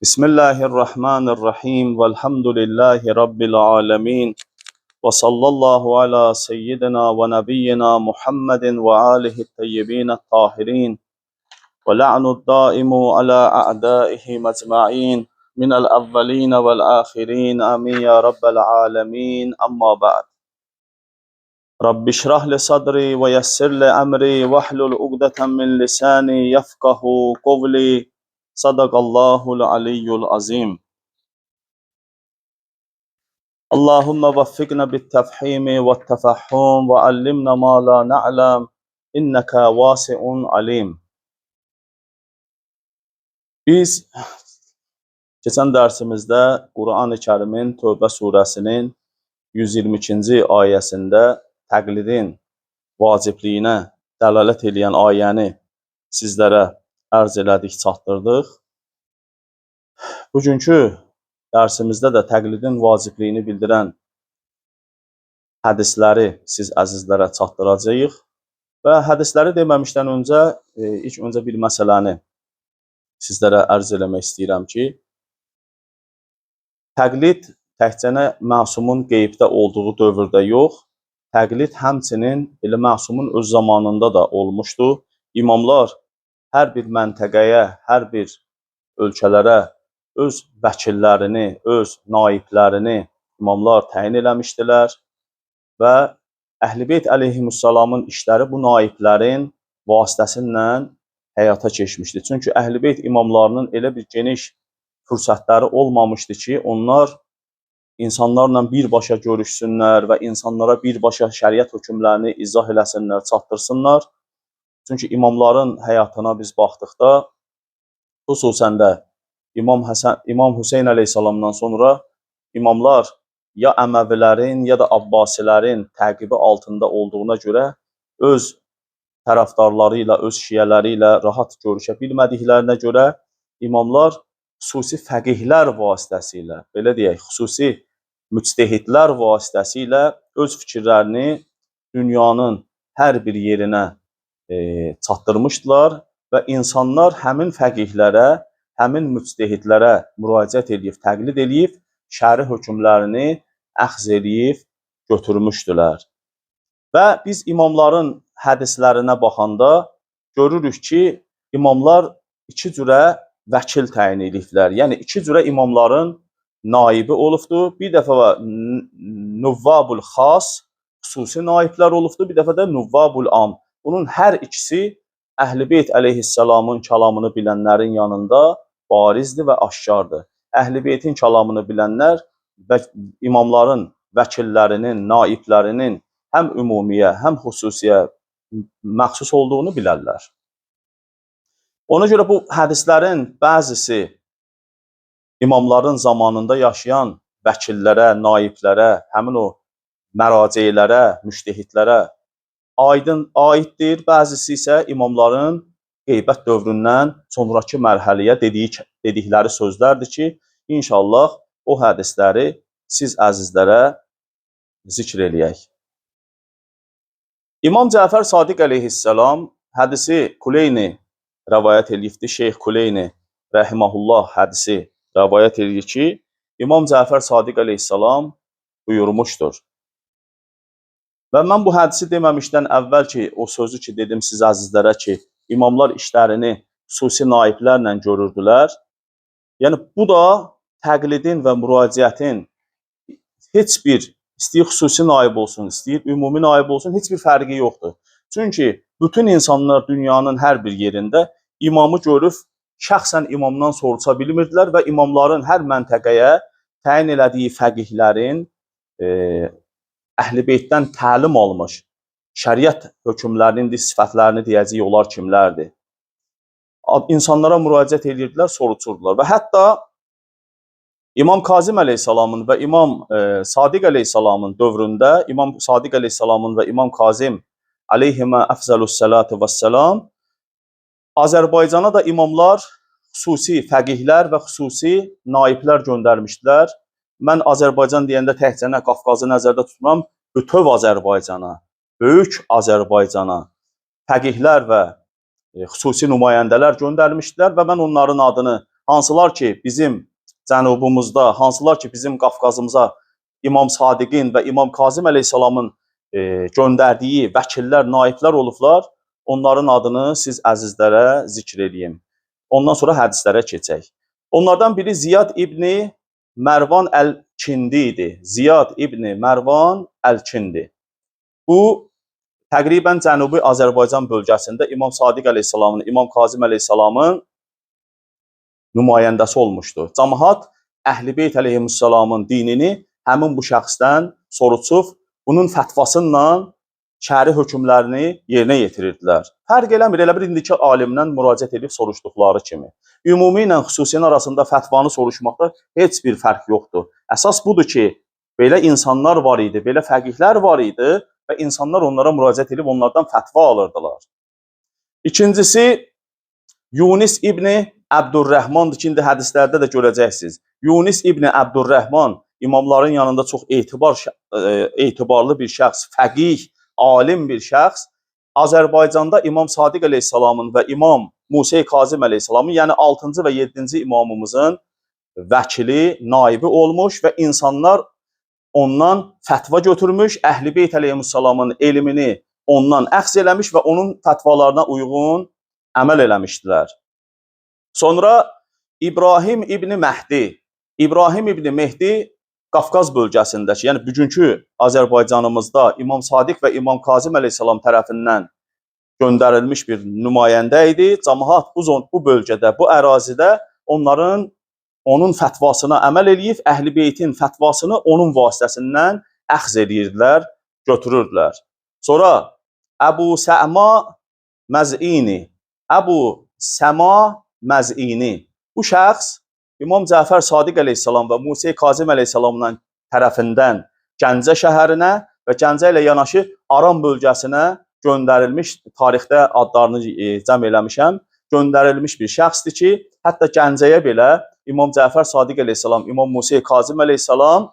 Bismillahirrahmanirrahim. Velhamdülillahi Rabbil alemin. Ve sallallahu ala seyyidina ve nebiyyina Muhammedin ve alihi teyyibine tahirin. Ve la'nud daimu ala a'daihi mecma'in. Minel evveline vel ahirin. Amin ya Rabbel alemin. Amma ba'd. Rabbi şrah li sadri ve yessir li emri ve hlul ugdeten min lisani yefkahu kavli. Sadakallahul aliyyul azim. Allahümme veffikna bittefhimi ve tefahhum ve allimna ma la na'lam inneke vasi'un alim. Biz keçən dərsimizdə Quran-ı Kərimin Tövbə surəsinin 122-ci ayəsində təqlidin vacibliyinə dəlalət edən ayəni sizlərə ərz elədik, çatdırdıq. Bugünkü dərsimizdə də təqlidin vacibliyini bildirən hədisləri siz əzizlərə çatdıracağıq. Və hədisləri deməmişdən öncə, ilk öncə bir məsələni sizlərə ərz eləmək istəyirəm ki, təqlid təkcə məsumun qeybdə olduğu dövrdə yox, təqlid həmçinin elə məsumun öz zamanında da olmuşdu. İmamlar hər bir məntəqəyə, hər bir ölkələrə öz vəkillərini, öz naiblərini imamlar təyin eləmişdilər və Əhl-i-Beyt əleyhissalamın işləri bu naiblərin vasitəsilə həyata keçmişdi. Çünki Əhl-i-Beyt imamlarının elə bir geniş fürsətləri olmamışdı ki, onlar insanlarla birbaşa görüşsünlər və insanlara birbaşa şəriət hökmlərini izah eləsinlər, çatdırsınlar. Çünki imamların həyatına biz baxdıqda, xüsusən də İmam Hüseyn əleyhissalamdan sonra imamlar ya Əməvilərin, ya da Abbasilərin təqibi altında olduğuna görə öz tərəfdarları ilə, öz şiyələri ilə rahat görüşə bilmədiklərinə görə imamlar xüsusi fəqihlər vasitəsilə, belə deyək, xüsusi müctehidlər vasitəsilə öz fikirlərini dünyanın hər bir yerinə çatdırmışdılar və insanlar həmin fəqihlərə, həmin müctehidlərə müraciət edib, təqlid edib, şəri hökmlərini əxz edib götürmüşdülər. Və biz imamların hədislərinə baxanda görürük ki, imamlar iki cürə vəkil təyin ediblər. Yəni, iki cürə imamların naibi olubdur. Bir dəfə nüvvabul xas, xüsusi naiblər olubdur. Bir dəfə də nüvvabul am. Bunun hər ikisi Əhl-i-Beyt əleyhissalamın kəlamını bilənlərin yanında barizdir və aşkardır. Əhl-i-Beytin kəlamını bilənlər və imamların, vəkillərinin, naiblərinin həm ümumiyə, həm xüsusiyə məxsus olduğunu bilərlər. Ona görə bu hədislərin bəzisi imamların zamanında yaşayan vəkillərə, naiblərə, həmin o məraceylərə, müştehidlərə aiddir. Bəzisi isə imamların qeybət dövründən sonraki mərhələyə dedikləri sözlərdir ki, inşallah o hədisləri siz əzizlərə zikr eləyək. İmam Cəfər Sadiq əleyhissalam hədisi Kuleyni rəvayət edibdir. Şeyx Kuleyni rəhiməhullah hədisi rəvayət edir ki, İmam Cəfər Sadiq əleyhissalam buyurmuşdur. Və mən bu hədisi deməmişdən əvvəl ki, o sözü ki dedim siz əzizlərə ki, imamlar işlərini xüsusi naiblərlə görürdülər. Yəni, bu da təqlidin və müraciətin heç bir, istəyir xüsusi naib olsun, istəyir ümumi naib olsun, heç bir fərqi yoxdur. Çünki bütün insanlar dünyanın hər bir yerində imamı görüb, şəxsən imamdan soruşa bilmirdilər və imamların hər məntəqəyə təyin elədiyi fəqihlərin Əhl-i-Beytdən təlim almış, şəriət hökmlərinin sifətlərini deyəcək onlar kimlərdir? İnsanlara müraciət edirdilər, soruşurdular. Və hətta İmam Kazim əleyhissalamın və İmam Sadiq əleyhissalamın dövründə, İmam Sadiq əleyhissalamın və İmam Kazim əleyhimə əfzəlüssəlatu vəssalam Azərbaycana da imamlar xüsusi fəqihlər və xüsusi naiblər göndərmişdilər. Mən Azərbaycan deyəndə təkcə Qafqazı nəzərdə tutmuram, bütöv Azərbaycana, böyük Azərbaycana fəqihlər və xüsusi nümayəndələr göndərmişdilər və mən onların adını hansılar ki bizim cənubumuzda, hansılar ki bizim Qafqazımıza İmam Sadiqin və İmam Kazım əleyhissalamın göndərdiyi vəkillər, naiblər olublar. Onların adını siz əzizlərə zikr edeyim. Ondan sonra hədislərə keçək. Onlardan biri Ziyad İbni Mərvan Əl-Kindi idi. Ziyad İbni Mərvan Əl-Kindi. Bu təqribən Cənubi Azərbaycan bölgəsində İmam Sadiq əleyhissalamın, İmam Kazım əleyhissalamın nümayəndəsi olmuşdu. Cəmaət Əhl-i-Beyt əleyhissalamın dinini həmin bu şəxsdən soruşub, bunun fətvasıyla şəri hökmlərini yerinə yetirirdilər. Fərq eləmir, elə bir indiki alimdən müraciət edib soruşduqları kimi. Ümumi ilə xüsusiyyən arasında fətvanı soruşmaqda heç bir fərq yoxdur. Əsas budur ki, belə insanlar var idi, belə fəqihlər var idi və insanlar onlara müraciət edib onlardan fətva alırdılar. İkincisi, Yunus İbni Əbdurrəhmandır ki, indi hədislərdə də görəcəksiniz. Yunus İbni Əbdurrəhman imamların yanında çox etibarlı bir şəxs, fəqih, alim bir şəxs. Azərbaycanda İmam Sadiq əleyhissalamın və İmam Musa Kazım əleyhissalamın, yəni 6-cı və 7-ci imamımızın vəkili, naibi olmuş və insanlar ondan fətva götürmüş, Əhl-i-Beyt əleyhissalamın elmini ondan əxz eləmiş və onun fətvalarına uyğun əməl eləmişdilər. Sonra İbrahim İbni Məhdi. İbrahim İbni Mehdi Qafqaz bölgəsindəki, yəni bugünkü Azərbaycanımızda İmam Sadiq və İmam Kazım əleyhissalam tərəfindən göndərilmiş bir nümayəndə idi. Cəmaət bu bölgədə, bu ərazidə onun fətvasına əməl eləyib, Əhl-i-Beytin fətvasını onun vasitəsindən əxz edirdilər, götürürdülər. Sonra Əbu Səma Məz'ini. Əbu Səma Məz'ini. Bu şəxs İmam Cəfər Sadiq əleyhissalam və Musa Kazım əleyhissalamın tərəfindən Gəncə şəhərinə və Gəncə ilə yanaşı Aran bölgəsinə göndərilmiş, tarixdə adlarını cəm eləmişəm, göndərilmiş bir şəxsdir ki, hətta Gəncəyə belə İmam Cəfər Sadiq əleyhissalam, İmam Musa Kazım əleyhissalam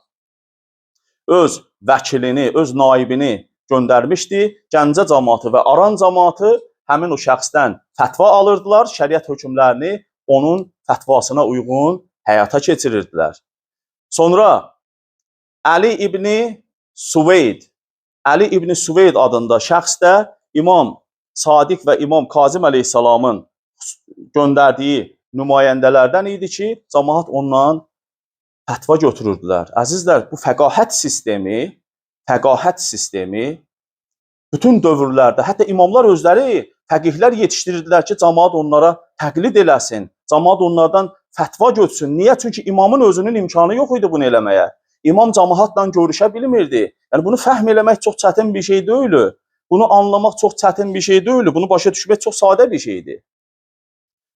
öz vəkilini, öz naibini göndərmişdi. Gəncə cəmaatı və Aran cəmaatı həmin o şəxsdən fətva alırdılar, şəriət hökmlərini onun fətvasına uyğun həyata keçirirdilər. Sonra Ali İbni Suveyd, Ali İbni Suveyd adında şəxs də İmam Sadiq və İmam Kazım əleyhissalamın göndərdiyi nümayəndələrdən idi ki, cəmaət ondan fətva götürürdülər. Əzizlər, bu fəqahət sistemi bütün dövrlərdə, hətta imamlar özləri fəqihlər yetişdirirdilər ki, cəmaət onlara təqlid eləsin, cəmaət onlardan fətva götürsün. Niyə? Çünki imamın özünün imkanı yox idi bunu eləməyə. İmam cəmaətlə görüşə bilmirdi. Yəni bunu fəhm eləmək çox çətin bir şey deyil. Bunu anlamaq çox çətin bir şey deyil. Bunu başa düşmək çox sadə bir şeydir.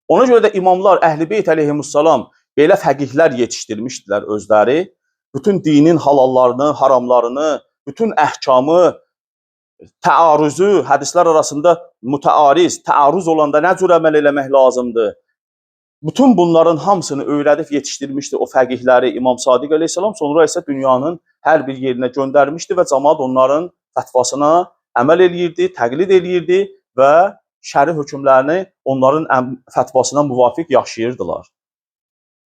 Ona görə də imamlar Əhl-i-Beyt əleyhissalam belə fəqihlər yetişdirmişdilər özləri. Bütün dinin halallarını, haramlarını, bütün əhkamı, təarüzü, hədislər arasında mütəariz, təarüz olanda nə cür əməl eləmək lazımdır? Bütün bunların hamısını öyrədib yetişdirmişdi o fəqihləri İmam Sadiq əleyhissalam. Sonra isə dünyanın hər bir yerinə göndərmişdi və cəmaət onların fətvasına əməl eləyirdi, təqlid eləyirdi və şəri hökmlərini onların fətvasına müvafiq yaşayırdılar.